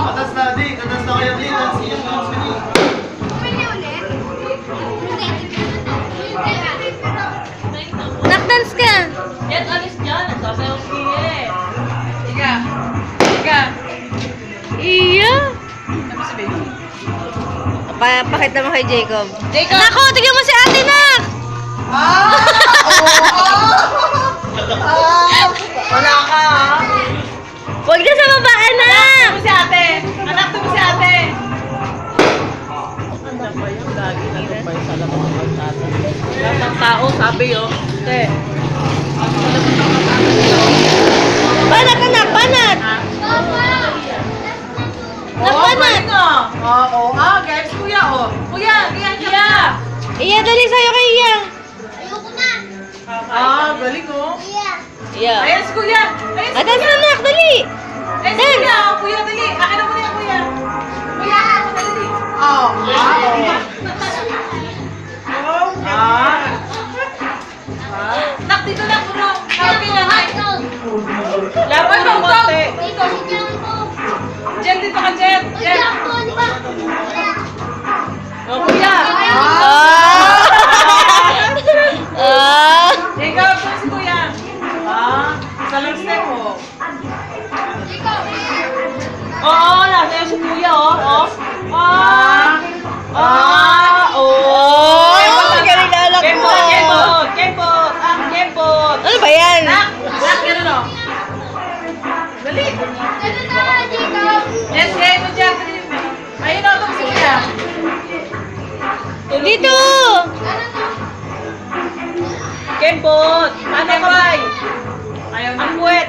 Atas na, di. Atas na kayo, di. Atas niyo. Pwede ulit? Nakdance ka. Yan, alis dyan. Nagsasayaw si eh. Tiga. Tiga. Iya. Sabi si baby. Pakita mo kay Jacob. Jacob! Nako, tignan mo si ate, nak! Wala ka ha? Huwag na sa baba, anak! Ito mo si ate. Anak, ito mo si ate. Ano ba yung lagi na tumpay sa labas ng pagtata? Lahat ng tao, sabi yun. Te. Banat, anak, banat! Nakbanat! Oo, guys, kuya, oh. Kuya, kuya. Iya, dali sa'yo kay Iya. Ayoko na. Galing, oh. Iya. Ayan si kuya. Ayan si Dance kuya. na, anak, dali! Ayan si kuya. Kuya, dali. Akin na muna yan, kuya. Kuya, dali. Nak, dito lang, bro. Happy na, hi. Laro mo konti. Ito, si Janko. Jen, dito ka, Jen. Si Jen. Janko, di ba? Oh, kuya. Ah! Ikaw, ito si kuya. Isa lang step, oh. Ikaw. Oo, nasa iyo si kuya, oh. Oh! Galing na anak mo! Kempot. Kempot. Ano ba yan? Nak, ganun, oh. Dali. Ganun na, Jacob. Yes, game mo dyan. Ayun, oh, ito si kuya. Dito! Ganun na. Kempot. Ano, bay? Ang puwet.